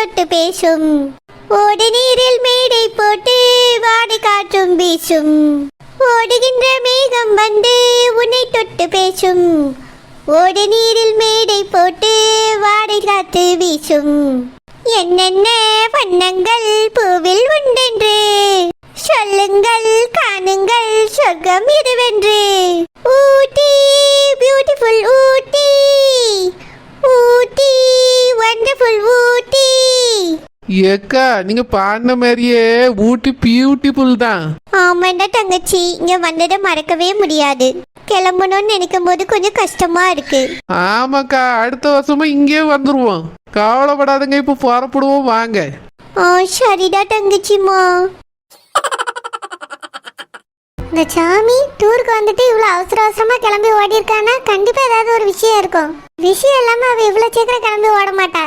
தொட்டு பேசும். ஓடு நீரில் மேடை போட்டு வாடை காற்றும் வீசும். ஓடுகின்ற மேகம் வந்து உன்னை தொட்டு பேசும். ஓடு நீரில் மேடை போட்டு வாடை காற்று வீசும். என்னென்ன வண்ணங்கள் பூவில் உண்டென்று சொல்லுங்கள், காணுங்கள் சொர்க்கம் இதுவென்று. ஊட்டி பியூட்டிஃபுல் ஊட்டி, ஊட்டி வண்டர்ஃபுல் ஊட்டி. ஏக்கா நீங்க பாடின மாதிரியே ஊட்டி பியூட்டிஃபுல் தான். ஆமாண்டா தங்கச்சி, இங்க வந்ததை மறக்கவே முடியாது. கிளம்பணும்னு நினைக்கும் போது கொஞ்சம் கஷ்டமா இருக்கு. ஆமாக்கா, அடுத்த வருஷமும் இங்கே வந்துருவோம். கவலைப்படாதுங்க, இப்ப புறப்படுவோம் வாங்க. சரிடா தங்கச்சிமா. இந்த சாமி டூருக்கு வந்துட்டு இவ்வளவு அவசர அவசரமா கிளம்பி ஓடி இருக்கானா கண்டிப்பா ஏதாவது ஒரு விஷயம் இருக்கும். விஷயம் இல்லாம அவ இவ்வளவு சீக்கிரம் கிளம்பி ஓட மாட்டா.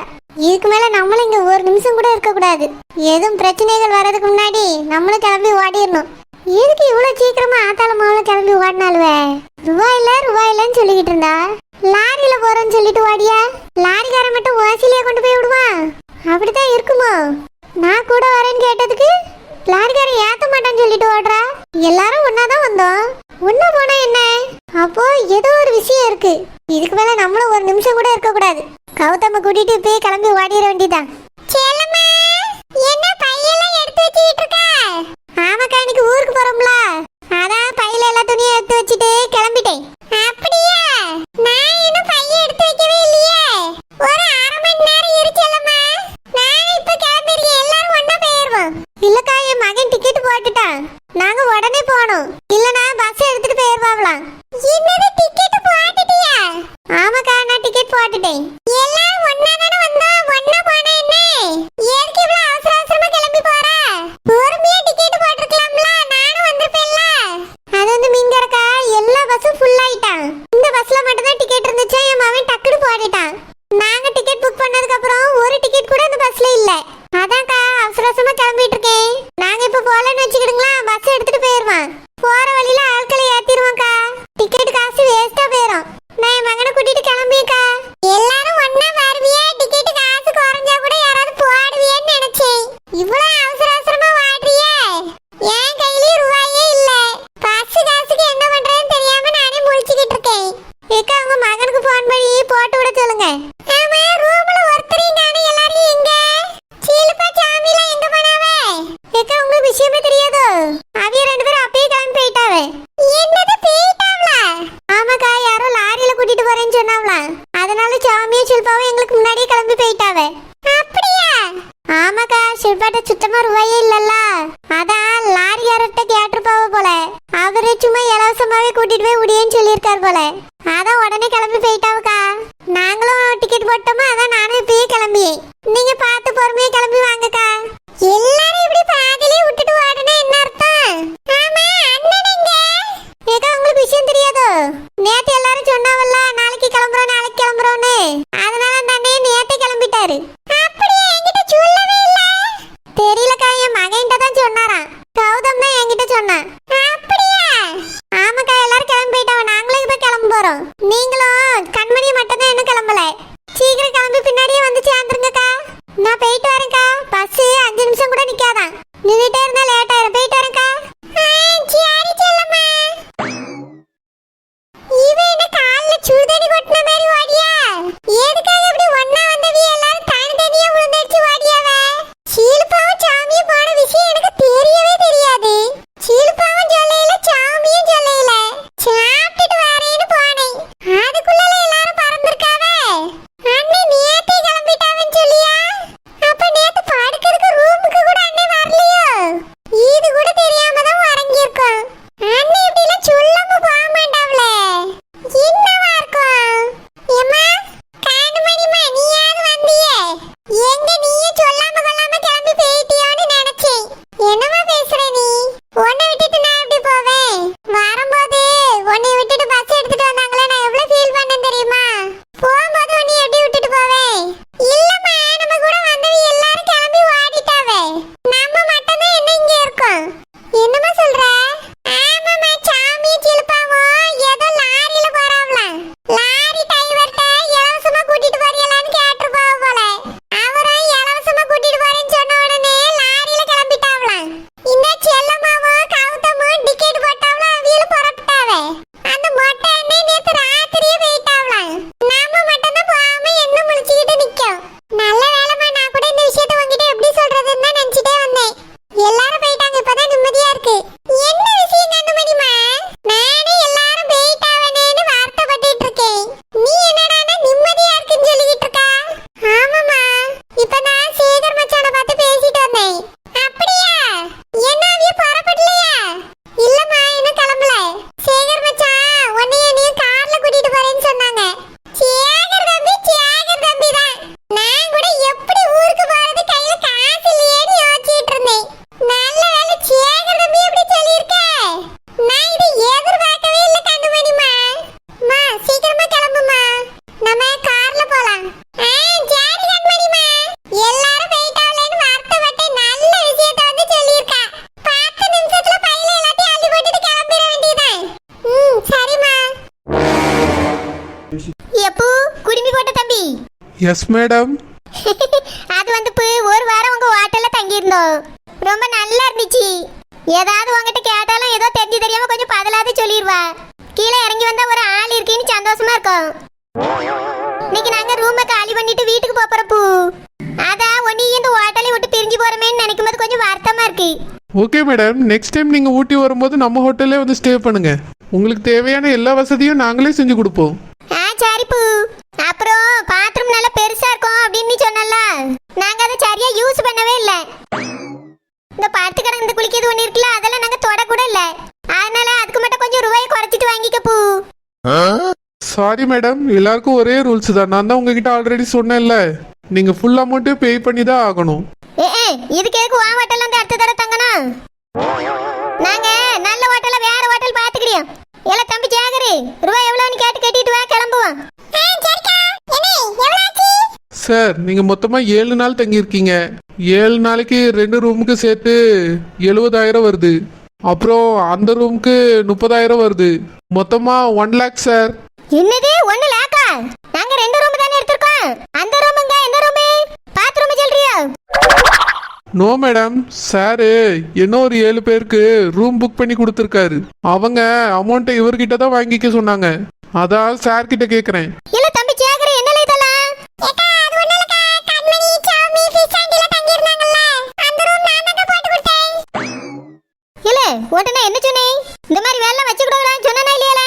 இதுக்கு மேல நம்மளும் இங்க ஒரு நிமிஷம் கூட இருக்க கூடாது. எதுவும் பிரச்சனைகள் வர்றதுக்கு முன்னாடி நம்மளும் கிளம்பி ஓடிடணும். எதுக்கு இவ்வளவு சீக்கிரமா ஆத்தால மாவுல கிளம்பி ஓடினாலுவே? ரூபாயில்லன்னு சொல்லிக்கிட்டு இருந்தா லாரியில போறேன்னு சொல்லிட்டு ஓடியா? லாரிக்காரன் மட்டும் வாசிலியா கொண்டு போய் விடுவான்? அப்படித்தான் இருக்குமோ? நான் கூட வரேன்னு கேட்டதுக்கு லாரிக்காரன் ஏத்த மாட்டான்னு சொல்லிட்டு ஓடுறா. எல்லாரும் ஒன்னாதான் வந்தோம், ஒன்னா போனா என்ன? அப்போ ஏதோ ஒரு விஷயம் இருக்கு. இதுக்கு மேல நம்மளும் ஒரு நிமிஷம் கூட இருக்க கூடாது. கௌதம கூட்டிட்டு போய் கிளம்பி ஓடிட வேண்டியதான். என்ன பையெல்லாம் எடுத்து வச்சுக்கிட்டு இருக்க? ஆமாக்கா, இன்னைக்கு ஊருக்கு போறோம்ல, அதான் பையில எல்லா துணியும் எடுத்து வச்சுட்டு கிளம்பிட்டேன். அப்படியா? நான் இன்னும் பைய எடுத்து வைக்கவே இல்லையே. ஒரு அரை மணி நேரம் இருச்சலம்மா, நான் இப்ப கிளம்பிடுறேன். எல்லாரும் ஒண்ணா போயிருவோம். இல்லக்கா, என் மகன் டிக்கெட் போட்டுட்டான். நாங்க உடனே போகணும், இல்லனா பஸ் எடுத்துட்டு போயிருவாங்களாம். என்னது டிக்கெட் போட்டுட்டியா? ஆமாக்கா, நான் டிக்கெட் போட்டுட்டேன். எல்லாரும் ஒண்ணா தான வந்தோம், ஒண்ணா போனா என்ன? எதுக்கு இவ்வளவு அவசர அவசரமா கிளம்பி போற? பொறுமையா டிக்கெட் போட்டுருக்கலாம்ல, நானும் வந்திருப்பேன்ல. அது வந்து மிங்கறக்கா, எல்லா பஸ்ஸும் ஃபுல் ஆயிட்டான். இந்த பஸ்ல மட்டும் தான் டிக்கெட் இருந்துச்சு. என் மகன் டக்குனு போட்டுட்டான். நாங்க டிக்கெட் புக் பண்ணதுக்கு அப்புறம் ஒரு டிக்கெட் கூட இந்த பஸ்ல இல்ல. அதான்க்கா அவசர அவசரமா கிளம்பிட்டு இருக்கேன். நாங்க இப்ப போலன்னு வச்சுக்கிடுங்களா, பஸ் எடுத்துட்டு போயிருவான். போற வழியில ஆட்களை ஏத்திடுவாங்கக்கா, டிக்கெட் காசு வேஸ்டா போயிடும். நான் என் மகனை கூட்டிட்டு கிளம்பியக்கா. எல்லாரும் ஒண்ணா வருவியே, டிக்கெட் காசு குறைஞ்சா கூட யாராவது போடுவியேன்னு நினைச்சேன். இவ்வளவு அவசர அவசரமா வாடுறியே? என் கையிலயும் ரூபாயே இல்ல. பஸ் காசுக்கு என்ன பண்றேன்னு தெரியாம நானே முழிச்சுக்கிட்டு இருக்கேன். ஏக்கா, உங்க மகனுக்கு போன் பண்ணி போட்டு விட சொல்லுங்க. ஆமா, ரூம்ல ஒருத்தரையும் காணோம். எல்லாரும் எங்க? சீலுப்பா சாமிலாம் எங்க போனாவே? ஏக்கா, உங்களுக்கு விஷயமே தெரியாதோ? அவிய ரெண்டு பேரும் அப்பயே கிளம்பி போயிட்டாவே. என்னது போயிட்டாவளா? ஆமாக்கா, யாரோ லாரியில கூட்டிட்டு போறேன்னு சொன்னாவளா, அதனால சாமியும் ஷில்பாவும் எங்களுக்கு முன்னாடியே கிளம்பி போயிட்டாவே. அப்படியா? ஆமாக்கா, ஷில்பாட்ட சுத்தமா ரூபாயே இல்லல்ல, அதான் லாரியார்ட்ட கேட்டிருப்பாவ போல. அவரு சும்மா இலவசமாவே கூட்டிட்டு போய் முடியேன்னு சொல்லியிருக்காரு போல. அதான் உடனே கிளம்பி போயிட்டாவுக்கா. நாங்களும் டிக்கெட் போட்டோமா, அதான் நானும் இப்பயே கிளம்பியேன். நீங்க பார்த்து பொறுமையா கிளம்பி வாங்கக்கா. எல்லாரும் இப்படி பாதியிலே விட்டுட்டு ஓடுனா என்ன அர்த்தம்? ஆமா, அண்ணன் எங்க? ஏக்கா, உங்களுக்கு விஷயம் தெரியாதோ? நேத்து எல்லாரும் சொன்னாவல்ல, நாளைக்கு கிளம்புறோம்னு. அதனால அந்த அண்ணன் நேத்தே கிளம்பிட்டாரு. அப்படியே என்கிட்ட சொல்லவே இல்ல. தெரியலக்கா, என் மகன்கிட்ட தான் சொன்னாராம். கௌதம் தான் என்கிட்ட சொன்னான். அப்படியா? ஆமாக்கா, எல்லாரும் கிளம்பி போயிட்டாங்க. நாங்களும் இப்ப கிளம்ப போறோம். நீங்களும் கண்மணி மட்டும் தான் இன்னும் கிளம்பல. சீக்கிரம் கிளம்பி பின்னாடியே வந்து சேர்ந்துருங்கக்கா. Yes madam. அது வந்து ஒரு வாரம் உங்க ஹோட்டல்ல தங்கி இருந்தோம். ரொம்ப நல்லா இருந்துச்சு. ஏதாவது உங்ககிட்ட கேட்டாலும் ஏதோ தெரிஞ்சு தெரியாம கொஞ்சம் பதிலாவது சொல்லிடுவா. கீழே இறங்கி வந்தா ஒரு ஆள் இருக்கேன்னு சந்தோஷமா இருக்கும். இன்னைக்கு நாங்க ரூமை காலி பண்ணிட்டு வீட்டுக்கு போறோம் பூ. அதான் ஒன்னி இந்த ஹோட்டலை விட்டு பிரிஞ்சு போறமேன்னு நினைக்கும் போது கொஞ்சம் வருத்தமா இருக்கு. ஓகே மேடம், நெக்ஸ்ட் டைம் நீங்கள் ஊட்டி வரும்போது நம்ம ஹோட்டல்லே வந்து ஸ்டே பண்ணுங்க. உங்களுக்கு தேவையான எல்லா வசதியும் நாங்களே செஞ்சு கொடுப்போம். சரி பூ. அப்புறம் பாத்ரூம் நல்லா பெருசா இருக்கும் அப்படின்னு சொன்னல, நாங்க அதை சரியா யூஸ் பண்ணவே இல்லை. இந்த படுத்து கிடந்து குளிக்கிறது ஒண்ணு இருக்குல்ல, அதெல்லாம் நாங்க தொட கூட இல்ல. அதனால அதுக்கு மட்டும் கொஞ்சம் ரூபாயை குறைச்சிட்டு வாங்கிக்க பூ. சாரி மேடம், எல்லாருக்கும் ஒரே ரூல்ஸ் தான். நான் தான் உங்ககிட்ட ஆல்ரெடி சொன்னேன்ல, நீங்க ஃபுல் அமௌண்ட்டு பே பண்ணி தான் ஆகணும். இதுக்கு எதுக்கு வா ஹோட்டல்ல வந்து அடுத்த தடவை தங்கணும்? நாங்க நல்ல ஹோட்டல்ல வேற ஹோட்டல் பாத்துக்கிறியோம். ஏல தம்பி ஜாகரி, ரூபாய் எவ்வளவுன்னு கேட்டு கட்டிட்டு வா, கிளம்புவோம். சார், நீங்க மொத்தமா 7 நாள் தங்கியிருக்கீங்க. 7 நாளைக்கு 2 ரூமுக்கு சேர்த்து 70,000 வருது. அப்புறம் அந்த ரூமுக்கு 30,000 வருது. மொத்தமா 1 லேக் சார். என்னது 1 லேக்கா? நாங்க 2 ரூம் தானே எடுத்துறோம். அந்த ரூமுங்க என்ன ரூம்? பாத்ரூம் சொல்றியா? நோ மேடம், சாரு இன்னும் ஒரு 7 பேருக்கு ரூம் புக் பண்ணி கொடுத்துருக்காரு. அவங்க அமௌண்ட்டை இவர்கிட்ட தான் வாங்கிக்க சொன்னாங்க. அதான் சார் கிட்ட கேக்குறேன். இல்ல தம்பி ஜாகரி, என்னல இதெல்லாம்? ஏக்கா அது ஒண்ணு இல்லக்கா, கண்மணி சாமி ஃபிஷ் ஆண்டில தங்கி இருந்தாங்கல்ல, அந்த ரூம் நான் தான் போட்டு கொடுத்தேன். இல்ல உடனே என்ன சொன்னே? இந்த மாதிரி வேலை வச்சு கொடுக்கலாம்னு சொன்னனா இல்லையல?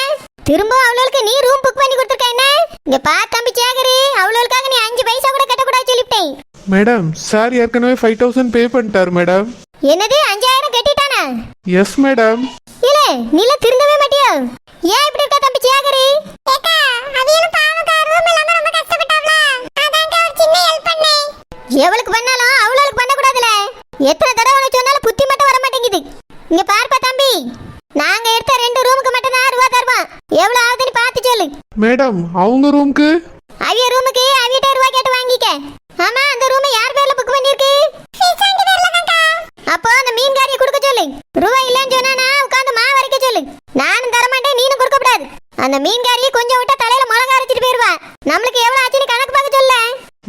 திரும்ப அவளுக்கு நீ ரூம் புக் பண்ணி கொடுத்துருக்க என்ன? இங்க பா தம்பி ஜாகரி, அவளுக்காக நீ 5 பைசா கூட கட்ட கூடாது சொல்லிட்டேன். மேடம், சார் ஏற்கனவே 5,000 பே பண்ணிட்டாரு மேடம். என்னது 5,000 கட்டிட்டானா? Yes madam. இல்ல நீல திருந்தவே மாட்டியா? ஏன் இப்படி இருக்க தம்பி ஜாகரி? ஏக்கா அவியலும் பாவக்கா, ரூம் இல்லாம ரொம்ப கஷ்டப்பட்டாவல, அதான்க்கா ஒரு சின்ன ஹெல்ப் பண்ணேன். எவளுக்கு பண்ணாலும் அவளுக்கு பண்ண கூடாதுல. எத்தனை தடவை உனக்கு சொன்னாலும் புத்தி மட்டும் வர மாட்டேங்குது. இங்க பாருப்பா தம்பி, நாங்க எடுத்த 2 ரூமுக்கு மட்டும் தான் ரூபா தருவோம். எவ்வளவு ஆகுதுன்னு பார்த்து சொல்லு. மேடம், அவங்க ரூமுக்கு? அவிய ரூமுக்கு அவிட்ட ரூபா கேட்டு வாங்கிக்க. ஆமா, அந்த ரூமை யார் பேர்ல புக் பண்ணிருக்கு? ஃபிஷாண்டி பேர்ல தான்க்கா. அப்போ அந்த மீன்காரியை கொடுக்க சொல்லு. ரூபா இல்லன்னு சொன்னானா உட்கார்ந்து மா வரைக்க சொல்லு. நானும் தர மாட்டேன், நீனும் கொடுக்க கூடாது. அந்த மீன்காரியை கொஞ்சம் விட்டா தலையில மிளகா அரைச்சிட்டு போயிருவா. நம்மளுக்கு எவ்வளவு ஆச்சுன்னு கணக்கு பார்க்க சொல்ல.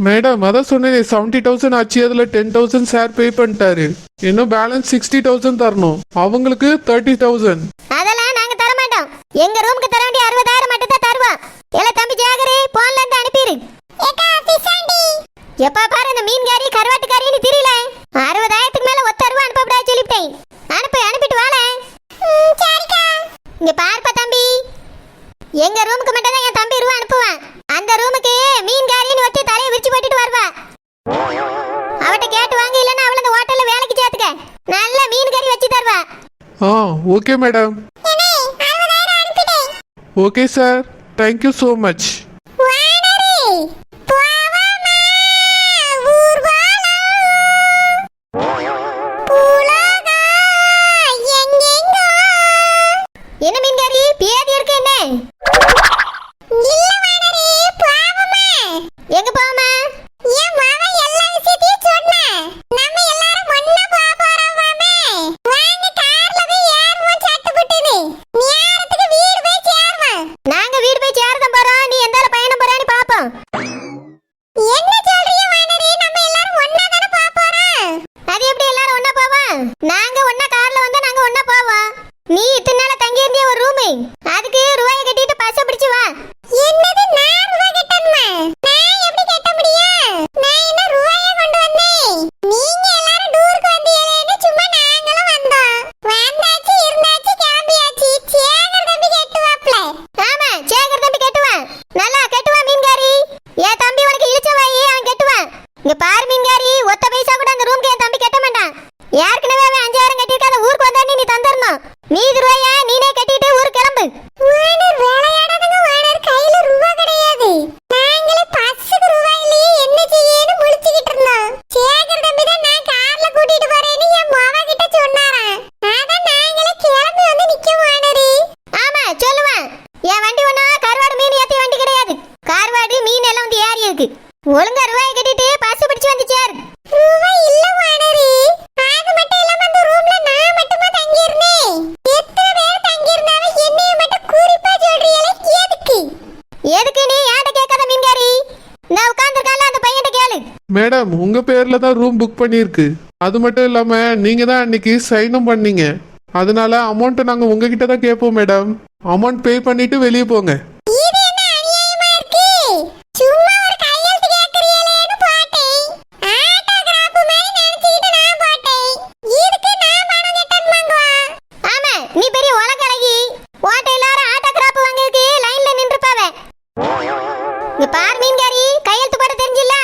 மேடம், அதான் சொன்னேன் 70,000 ஆச்சு. அதுல 10,000 சார் பே பண்ணிட்டாரு. இன்னும் பேலன்ஸ் 60,000 தரணும். அவங்களுக்கு 30,000. அதெல்லாம் நாங்க தர மாட்டோம். எங்க ரூமுக்கு தர வேண்டிய 60,000 மட்டும் தான் தருவோம். ஏல தம்பி ஜாகரி, போன்ல இருந்து அனுப்பிரு. ஏக்கா ஃபிஷாண்டி, எப்பா பாரு இந்த மீன்காரி கருவாட்டுக்காரின்னு தெரியல. 60,000க்கு மேல ஒத்த ரூபா அனுப்பப்படா சொல்லிட்டேன். அனுப்பிட்டு வாள. சரிக்கா. இங்க பாருப்பா தம்பி, எங்க ரூமுக்கு மட்டும் தான் என் தம்பி ரூபா அனுப்புவான். அந்த ரூமுக்கு மீன்காரின்னு வச்சு தலையை விரிச்சு போட்டுட்டு வருவா. அவட்ட கேட்டு வாங்க, இல்லன்னா அவள இந்த ஹோட்டல்ல வேலைக்கு சேர்த்துக்க. நல்ல மீன்காரி வச்சு தருவா. Okay madam. Okay sir, thank you so much. என்ன மீன்காரி பேதி இருக்கு என்ன? இல்ல வானரே, பாவமா. எங்க பாவமா? ஏன் மாமா எல்லா விஷயத்தையும் சொன்னா? நம்ம எல்லாரும் ஒண்ணா போறோமாமே. வாங்க கார்ல போய் ஏறுவோம் சட்டுப்புட்டுன்னு. நேரத்துக்கு வீடு போய் சேருவோம். நாங்க வீடு போய் சேரதான் போறோம். நீ எந்தால பயணம் போறான்னு பாப்போம். என்ன சொல்றீங்க வானரே? நம்ம எல்லாரும் ஒண்ணா தான போறோம். அது எப்படி எல்லாரும் ஒண்ணா போவோம்? நாங்க ஒண்ணா கார்ல வந்தா நாங்க ஒண்ணா போவோம். நீ இத்தனை நாளா தங்கி இருந்திய ஒரு ரூம், அதுக்கு ரூபாயை கட்டிட்டு பஸ் பிடிச்சு வா. என்னது நான் ரூபாய் கட்டணுமா? நான் எப்படி கட்ட முடியும்? நான் என்ன ரூபாயை கொண்டு வந்தேன்? நீங்க எல்லாரும் டூருக்கு வந்தீங்களேன்னு சும்மா நாங்களும் வந்தோம். வந்தாச்சு, இருந்தாச்சு, கிளம்பியாச்சு. சேகர் தம்பி கட்டுவாப்ல. ஆமா, சேகர் தம்பி கட்டுவான். நல்லா கட்டுவான் மீன்காரி. என் தம்பி உனக்கு இழுச்ச வாயி, அவன் கட்டுவான். இங்க பாரு மீன்காரி, ஒத்த பைசா கூட அந்த ரூம்க்கு என் தம்பி கட்ட மாட்டான். ஏற்கனவே அவன் 5,000 கட்டிருக்காத, ஊருக்கு வந்தானே நீ தந்துடணும். மீதி ரூபாயா நீனே கட்டிட்டு ஊருக்கு கிளம்பு. வானர் விளையாடாதங்க வானர், கையில ரூபா கிடையாது. நாங்களே பஸ்ஸுக்கு ரூபாய் இல்லையே, என்ன செய்யன்னு முழிச்சுக்கிட்டு இருந்தோம். சேகர் தம்பி தான் நான் கார்ல கூட்டிட்டு போறேன்னு என் மாமா கிட்ட சொன்னாராம். அதான் நாங்களே கிளம்பி வந்து நிக்கும் வானரு. ஆமா சொல்லுவேன், என் வண்டி ஒண்ணா கருவாடு மீன் ஏத்தி வண்டி கிடையாது. கருவாடு மீன் எல்லாம் வந்து ஏறி இருக்கு. ஒழுங்கா ரூபாய் கட்டிட்டு பஸ் பிடிச்சு வந்து சேரு. ரூபாய் இல்ல வானரு. அது மட்டும் இல்லாம அந்த ரூம்ல நான் மட்டுமா தங்கி இருந்தேன். எத்தனை பேர் தங்கி இருந்தாலும் என்னைய மட்டும் குறிப்பா சொல்றீங்களே, எதுக்கு? எதுக்கு நீ யார்ட்ட கேட்காத மீன்காரி? நான் உட்கார்ந்திருக்கல, கேளு. மேடம் உங்க பேர்ல தான் ரூம் புக் பண்ணியிருக்கு. அது மட்டும் இல்லாம நீங்க தான் அன்னைக்கு சைனும் பண்ணீங்க. அதனால அமௌண்ட் நாங்க உங்ககிட்ட தான் கேட்போம் மேடம். அமௌண்ட் பே பண்ணிட்டு வெளியே போங்க. இது என்ன அநியாயமா இருக்கு? சும்மா ஒரு கையெழுத்து கேக்குறீங்களேன்னு போட்டேன். ஆட்டோகிராஃப் மாதிரி நினைச்சிட்டு நான் போட்டேன். இதுக்கு நான் பணம் கட்டணும் வாங்குவா? ஆமா, நீ பெரிய உலகழகி. ஓட்ட எல்லாரும் ஆட்டோகிராஃப் வாங்குறதுக்கு லைன்ல நின்றுப்பாவே. இங்க பாரு மீன்காரி, கையெழுத்து போட தெரிஞ்சில்ல?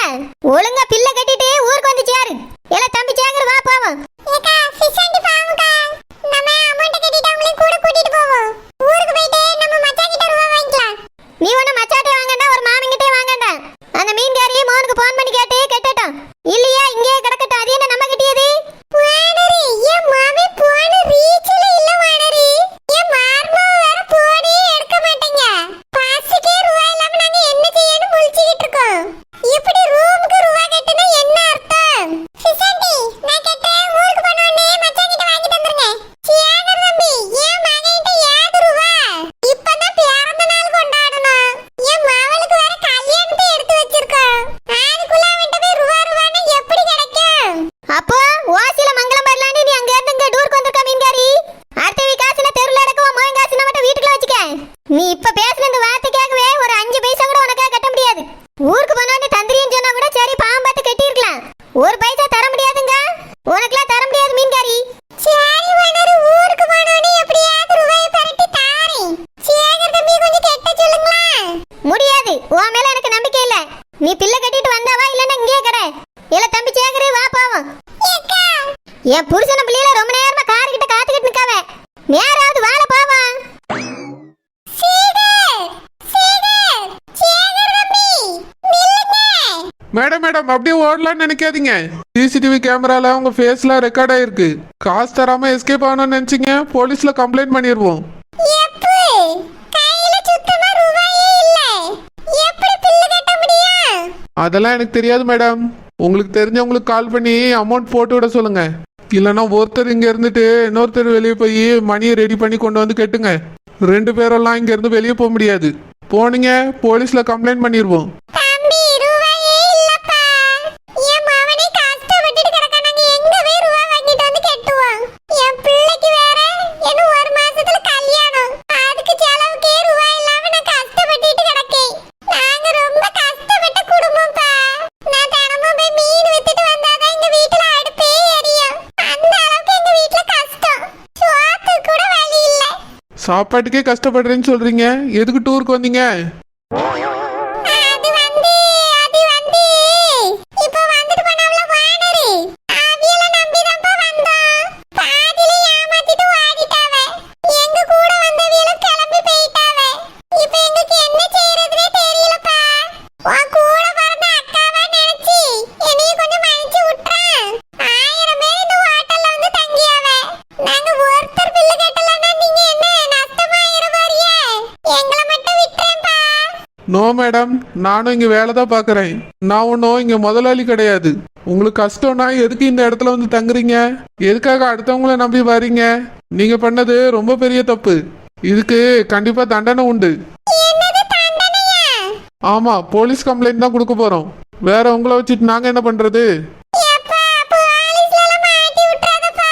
ஒழுங்கா பிள்ளை கட்டிட்டு ஊருக்கு வந்து சேரு. எல்லாம் தம்பி சேங்கர் வா போவோம். ஏக்கா ஃபிஷ் பாவுங்கா. நம்ம அமௌண்ட் கட்டிட்டு அவங்கள கூட கூட்டிட்டு போவோம். ஊருக்கு போயிட்டு நம்ம மச்சான் கிட்ட ரூபா வாங்கிக்கலாம். நீ ஒண்ணு மச்சாட்டே வாங்கண்டா, ஒரு மாமங்கிட்டே வாங்கண்டா. அந்த மீன்காரி மோனுக்கு போன் பண்ணி கேட்டு கட்டட்டும். இல்லையா இங்கேயே கிடக்கட்டும். அது என்ன நம்ம கிட்டியது? வானரி என் மாமே போன ரீச்ல இல்ல வானரி. என் மார்மா வேற போனே எடுக்க மாட்டேங்க. பாஸ்க்கே ரூபா இல்லாம நாங்க என்ன செய்யணும் முழிச்சிட்டு இருக்கோம். இப்படி ரூமுக்கு ரூபா கட்டினா என்ன அர்த்தம்? சிசண்டி நான் கட்டேன். ஊருக்கு போனோனே மச்சான் கிட்ட வாங்கி தந்துருங்க. சியாகர் தம்பி என் மகன்கிட்ட ஏது ரூபா? இப்பதான் பிறந்த நாள் கொண்டாடணும். என் மவளுக்கு வேற கல்யாணத்தை எடுத்து வச்சிருக்கோம். அதுக்குள்ள அவன்கிட்ட போய் ரூபா ரூபான்னா எப்படி கிடைக்கும்? அப்போ ஓசில மங்களம் வரலான்னு நீ அங்க இருந்து இங்க டூருக்கு வந்திருக்க மீன்காரி. அடுத்த காசுல தெருல அடக்க மோகன் காசு நம்ம வீட்டுக்குள்ள வச்சுக்க. நீ இப்ப பேசுன இந்த வார்த்தை கேட்கவே ஒரு 5 பைசா கூட உனக்காக கட்ட முடியாது. ஊருக்கு போனோடனே தந்திரின்னு சொன்னா கூட சரி பாவம் பார்த்து கட்டி இருக்கலாம். ஒரு பைசா தர முடியாதுங்க. உனக்குலாம் தர முடியாது மீன்காரி. சரி வானரு, ஊருக்கு போனோனே எப்படியாவது ரூபாயை பரட்டி தாரேன். சேகர் தம்பி கொஞ்சம் கெட்ட சொல்லுங்களா? முடியாது. உன் மேல எனக்கு நம்பிக்கை இல்ல. நீ பிள்ளை கட்டிட்டு வந்தாவா இல்லன்னா இங்கேயே கடை. இல்ல தம்பி சேகரு வா போவோம். ஏக்கா என் புருஷன பிள்ளையில ரொம்ப நேரமா கார் கிட்ட காத்துக்கிட்டு நிக்காவ. நேராவது வாழ போவோம். சேகர் சேகர் சேகர் தம்பி நில்லுங்க. மேடம் அப்படியே ஓடலாம்னு நினைக்காதீங்க. சிசிடிவி கேமரால உங்க ஃபேஸ்ல ரெக்கார்ட் ஆயிருக்கு. காசு தராம எஸ்கேப் ஆகணும்னு நினைச்சீங்க, போலீஸ்ல கம்ப்ளைண்ட் பண்ணிடுவோம். எப்போ கையில சுத்தமா ரூபாயே இல்ல. எப்படி பிள்ளை கட்ட முடியும்? அதெல்லாம் எனக்கு தெரியாது மேடம். உங்களுக்கு தெரிஞ்சவங்களுக்கு கால் பண்ணி அமௌண்ட் போட்டு விட சொல்லுங்க. இல்லைன்னா ஒருத்தர் இங்க இருந்துட்டு இன்னொருத்தர் வெளியே போய் மணியை ரெடி பண்ணி கொண்டு வந்து கட்டுங்க. 2 பேரெல்லாம் இங்க இருந்து வெளியே போக முடியாது. போனீங்க போலீஸ்ல கம்ப்ளைண்ட் பண்ணிடுவோம். தம்பி ரூபாயே இல்லப்பா. என் மவனே கஷ்டப்பட்டுட்டு கிடக்கான். நாங்க எங்க போய் ரூபா வாங்கிட்டு வந்து கட்டுவோம்? என் பிள்ளைக்கு வேற இன்னும் 1 மாசத்துல கல்யாணம். அதுக்கு செலவுக்கே ரூபா இல்லாம நான் கஷ்டப்பட்டுட்டு கிடக்கேன். நாங்க ரொம்ப கஷ்டப்பட்ட குடும்பம்ப்பா. நான் தினமும் போய் மீன் வித்துட்டு வந்தாதான் எங்க வீட்டுல அடுப்பே எரியும். அந்த அளவுக்கு எங்க வீட்டுல கஷ்டம். சோத்துக்கு கூட வழி இல்ல. சாப்பாட்டுக்கே கஷ்டப்படுறேன்னு சொல்றீங்க, எதுக்கு டூருக்கு வந்தீங்க? அது இப்ப வந்துட்டு போனவள வானரு. அவியல நம்பி தான்ப்பா வந்தோம். பாதியில ஏமாத்திட்டு ஓடிட்டாவ. எங்க கூட வந்தவியல கிளம்பி போயிட்டாவ. இப்ப எங்களுக்கு என்ன செய்யறதுனே தெரியலப்பா. உன் கூட பிறந்த அக்காவா நினைச்சி என்னைய கொஞ்சம் மன்னிச்சு விட்டுறேன். 1000 பேர் இந்த ஹோட்டல்ல வந்து தங்கியாவ. நாங்க ஒருத்தர் பிள்ளை கட்டலன்னா நீங்க என்ன நஷ்டமாயிர போறியே? எங்களை மட்டும் விட்டுறேன்ப்பா. நோ மேடம், நானும் இங்க வேலை தான் பாக்குறேன். நான் ஒன்றும் இங்க முதலாளி கிடையாது. உங்களுக்கு கஷ்டம்னா எதுக்கு இந்த இடத்துல வந்து தங்குறீங்க? எதுக்காக அடுத்தவங்கள நம்பி வரீங்க? நீங்க பண்ணது ரொம்ப பெரிய தப்பு. இதுக்கு கண்டிப்பா தண்டனை உண்டு. என்னது தண்டனையா? ஆமா, போலீஸ் கம்ப்ளைண்ட் தான் கொடுக்க போறோம். வேற உங்களை வச்சுட்டு நாங்க என்ன பண்றது? எப்பா போலீஸ்ல எல்லாம் மாட்டி விட்டுறாதப்பா.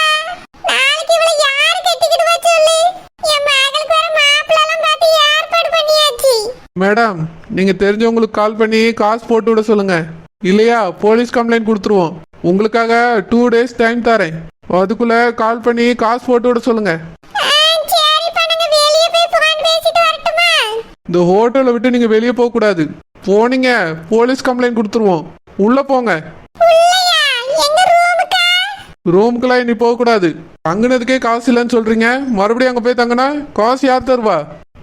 நாளைக்கு இவளை யாரு கட்டிக்கிட்டு வா சொல்லு. என் மகளுக்கு வேற மாப்பிள்ளை எல்லாம் பார்த்து ஏற்பாடு பண்ணியாச்சு. மேடம், நீங்க தெரிஞ்சவங்களுக்கு கால் பண்ணி காசு போட்டு விட சொல்லுங்க. இல்லையா போலீஸ் கம்ப்ளைண்ட் கொடுத்துருவோம். உங்களுக்காக 2 days டைம் தரேன். அதுக்குள்ள கால் பண்ணி காசு போட்டு விட சொல்லுங்க. சரிப்பா, நாங்க வெளியே போய் போன் பேசிட்டு வரட்டுமா? இந்த ஹோட்டலை விட்டு நீங்க வெளியே போக கூடாது. போனீங்க போலீஸ் கம்ப்ளைண்ட் கொடுத்துருவோம். உள்ள போங்க. உள்ளயா? எங்க ரூமுக்கா? ரூமுக்குலாம் இனி போக கூடாது. தங்குனதுக்கே காசு இல்லைன்னு சொல்றீங்க, மறுபடியும் அங்க போய் தங்குனா காசு யார் தருவா?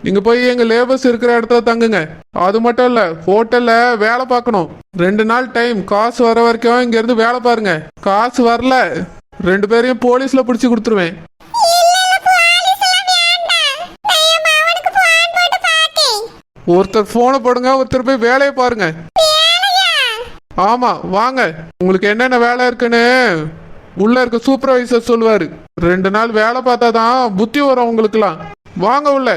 நீங்க போய் எங்க லேபர்ஸ் இருக்கிற இடத்துல தங்குங்க. அது மட்டும் இல்ல, ஹோட்டல்ல வேலை பார்க்கணும். 2 நாள் டைம். காசு வர வரைக்கும் இங்க இருந்து வேலை பாருங்க. காசு வரல 2 பேரையும் போலீஸ்ல பிடிச்சு கொடுத்துருவேன். ஒருத்தர் போனை போடுங்க, ஒருத்தர் போய் வேலையை பாருங்க. ஆமா வாங்க, உங்களுக்கு என்னென்ன வேலை இருக்குன்னு உள்ள இருக்க சூப்பர்வைசர் சொல்லுவாரு. 2 நாள் வேலை பார்த்தாதான் புத்தி வரும் உங்களுக்குலாம். வாங்க உள்ள.